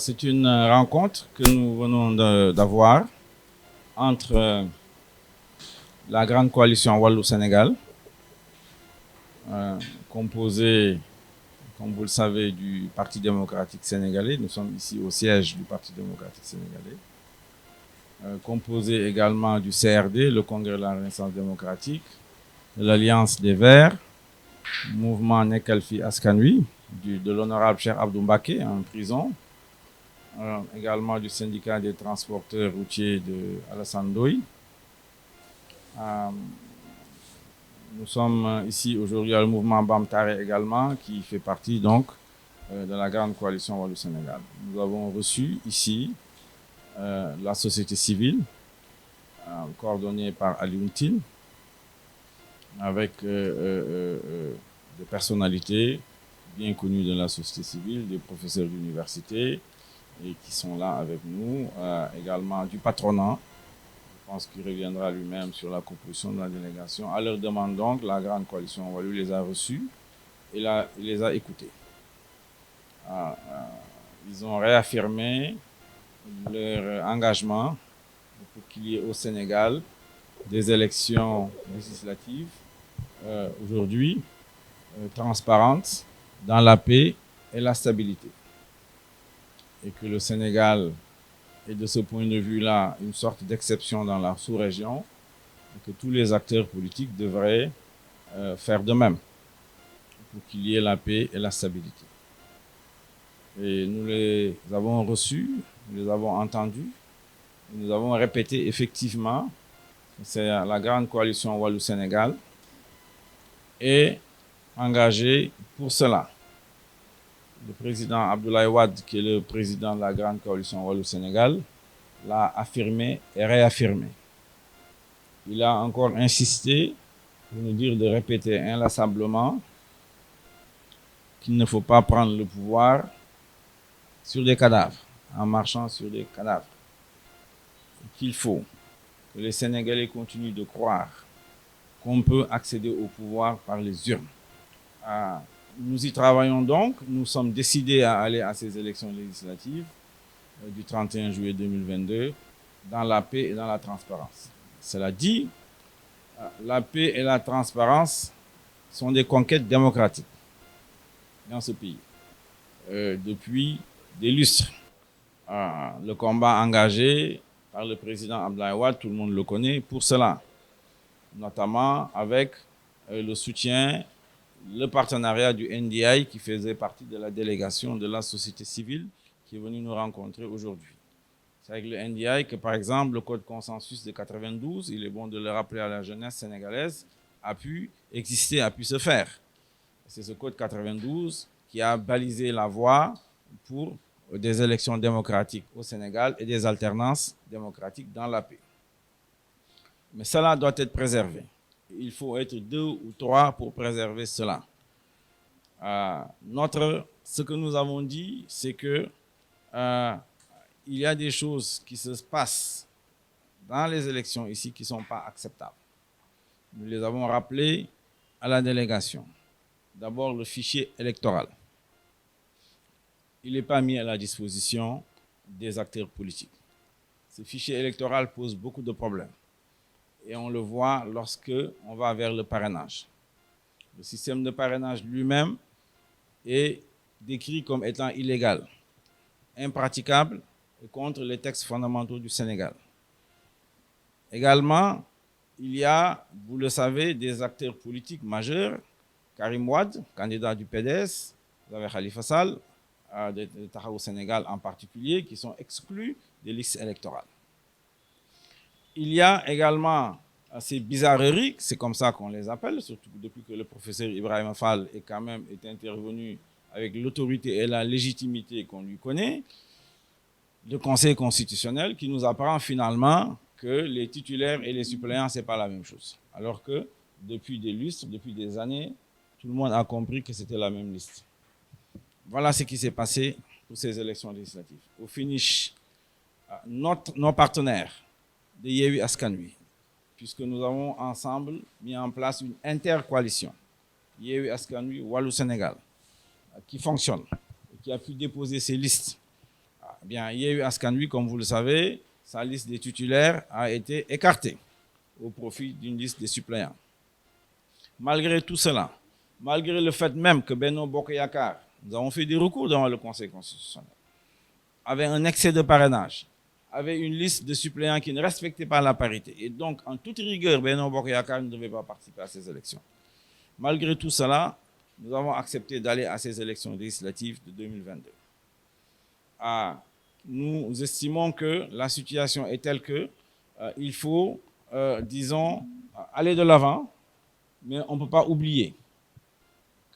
C'est une rencontre que nous venons d'avoir entre la grande coalition Wallou-Sénégal, composée, comme vous le savez, du Parti démocratique sénégalais. Nous sommes ici au siège du Parti démocratique sénégalais. Composée également du CRD, le Congrès de la Renaissance démocratique, de l'Alliance des Verts, mouvement Nekalfi Askanui, de l'honorable Cheikh Abdou Mbaké en prison, également du syndicat des transporteurs routiers de Alassane Ndoye. Nous sommes ici aujourd'hui à le mouvement Bamtare également, qui fait partie donc de la grande coalition Wallou-Sénégal. Nous avons reçu ici la société civile, coordonnée par Alioune Tine, avec des personnalités bien connues de la société civile, des professeurs d'université, et qui sont là avec nous, également du patronat. Je pense qu'il reviendra lui-même sur la composition de la délégation. À leur demande donc, la grande coalition Wallou les a reçus et les a écoutés. Ils ont réaffirmé leur engagement pour qu'il y ait au Sénégal des élections législatives aujourd'hui transparentes, dans la paix et la stabilité. Et que le Sénégal est de ce point de vue-là une sorte d'exception dans la sous-région, et que tous les acteurs politiques devraient faire de même pour qu'il y ait la paix et la stabilité. Et nous les avons reçus, nous les avons entendus, nous avons répété effectivement, c'est la grande coalition Wallou-Sénégal, est engagée pour cela. Le président Abdoulaye Wade, qui est le président de la grande coalition Wallou-Sénégal, l'a affirmé et réaffirmé. Il a encore insisté pour nous dire de répéter inlassablement qu'il ne faut pas prendre le pouvoir sur des cadavres, en marchant sur des cadavres. Qu'il faut que les Sénégalais continuent de croire qu'on peut accéder au pouvoir par les urnes. Nous y travaillons donc. Nous sommes décidés à aller à ces élections législatives du 31 juillet 2022 dans la paix et dans la transparence. Cela dit, la paix et la transparence sont des conquêtes démocratiques dans ce pays depuis des lustres. Le combat engagé par le président Abdoulaye Wade, tout le monde le connaît pour cela, notamment avec le soutien, le partenariat du NDI qui faisait partie de la délégation de la société civile qui est venue nous rencontrer aujourd'hui. C'est avec le NDI que, par exemple, le Code consensus de 92, il est bon de le rappeler à la jeunesse sénégalaise, a pu exister, a pu se faire. C'est ce Code 92 qui a balisé la voie pour des élections démocratiques au Sénégal et des alternances démocratiques dans la paix. Mais cela doit être préservé. Il faut être 2 ou 3 pour préserver cela. Ce que nous avons dit, c'est que il y a des choses qui se passent dans les élections ici qui ne sont pas acceptables. Nous les avons rappelées à la délégation. D'abord, le fichier électoral. Il n'est pas mis à la disposition des acteurs politiques. Ce fichier électoral pose beaucoup de problèmes. Et on le voit lorsque on va vers le parrainage. Le système de parrainage lui-même est décrit comme étant illégal, impraticable et contre les textes fondamentaux du Sénégal. Également, il y a, vous le savez, des acteurs politiques majeurs, Karim Wade, candidat du PDS, vous avez Khalifa Sall, de Tahaou Sénégal en particulier, qui sont exclus des listes électorales. Il y a également ces bizarreries, c'est comme ça qu'on les appelle, surtout depuis que le professeur Ibrahima Fall est intervenu avec l'autorité et la légitimité qu'on lui connaît, le Conseil constitutionnel qui nous apprend finalement que les titulaires et les suppléants, ce n'est pas la même chose. Alors que depuis des lustres, depuis des années, tout le monde a compris que c'était la même liste. Voilà ce qui s'est passé pour ces élections législatives. Au finish, nos partenaires de Yewwi Askan Wi, puisque nous avons ensemble mis en place une intercoalition, Yewwi Askan Wi Wallou Sénégal, qui fonctionne, et qui a pu déposer ses listes. bien, Yewwi Askan Wi, comme vous le savez, sa liste des titulaires a été écartée au profit d'une liste des suppléants. Malgré tout cela, malgré le fait même que Benno Bokk Yakaar, nous avons fait des recours devant le Conseil constitutionnel, avait un excès de parrainage, avait une liste de suppléants qui ne respectait pas la parité. Et donc, en toute rigueur, Benno Bokk Yakaar ne devait pas participer à ces élections. Malgré tout cela, nous avons accepté d'aller à ces élections législatives de 2022. Nous estimons que la situation est telle que il faut, disons, aller de l'avant, mais on ne peut pas oublier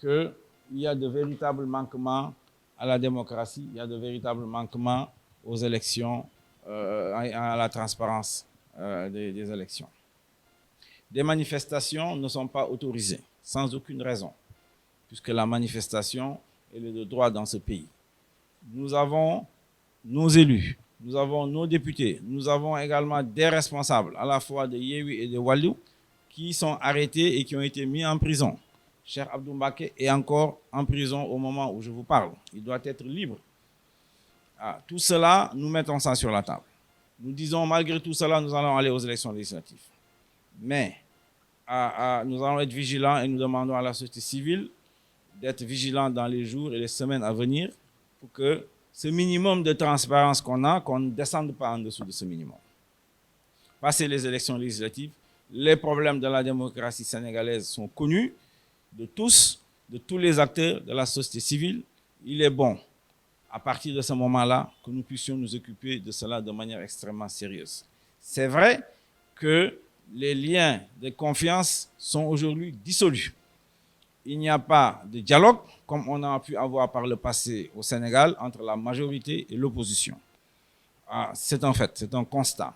qu'il y a de véritables manquements à la démocratie, il y a de véritables manquements aux élections, à la transparence des élections. Des manifestations ne sont pas autorisées, sans aucune raison, puisque la manifestation est le droit dans ce pays. Nous avons nos élus, nous avons nos députés, nous avons également des responsables, à la fois de Yewwi et de Wallu, qui sont arrêtés et qui ont été mis en prison. Cheikh Abdou Mbacké est encore en prison au moment où je vous parle. Il doit être libre. Tout cela, nous mettons ça sur la table. Nous disons, malgré tout cela, nous allons aller aux élections législatives. Mais nous allons être vigilants et nous demandons à la société civile d'être vigilants dans les jours et les semaines à venir pour que ce minimum de transparence qu'on ne descende pas en dessous de ce minimum. Passer les élections législatives, les problèmes de la démocratie sénégalaise sont connus de tous les acteurs de la société civile. Il est bon, à partir de ce moment-là, que nous puissions nous occuper de cela de manière extrêmement sérieuse. C'est vrai que les liens de confiance sont aujourd'hui dissolus. Il n'y a pas de dialogue, comme on a pu avoir par le passé au Sénégal, entre la majorité et l'opposition. C'est un fait, c'est un constat.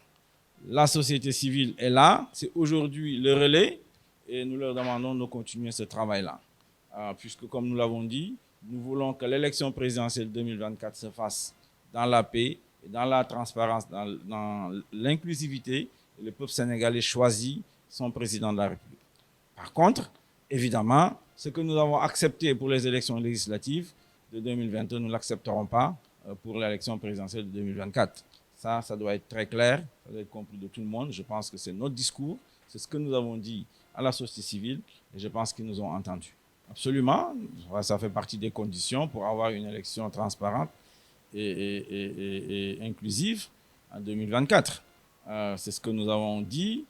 La société civile est là, c'est aujourd'hui le relais, et nous leur demandons de continuer ce travail-là. Puisque, comme nous l'avons dit, nous voulons que l'élection présidentielle 2024 se fasse dans la paix, et dans la transparence, dans l'inclusivité. Le peuple sénégalais choisit son président de la République. Par contre, évidemment, ce que nous avons accepté pour les élections législatives de 2022, nous ne l'accepterons pas pour l'élection présidentielle de 2024. Ça doit être très clair, ça doit être compris de tout le monde. Je pense que c'est notre discours, c'est ce que nous avons dit à la société civile et je pense qu'ils nous ont entendus. Absolument, ça fait partie des conditions pour avoir une élection transparente et inclusive en 2024. C'est ce que nous avons dit.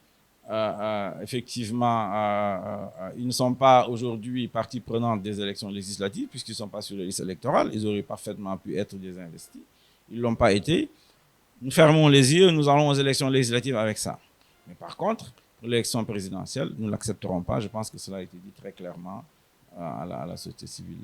Effectivement, ils ne sont pas aujourd'hui partie prenante des élections législatives puisqu'ils ne sont pas sur les listes électorales. Ils auraient parfaitement pu être désinvestis. Ils ne l'ont pas été. Nous fermons les yeux, nous allons aux élections législatives avec ça. Mais par contre, pour l'élection présidentielle, nous ne l'accepterons pas. Je pense que cela a été dit très clairement à la société civile.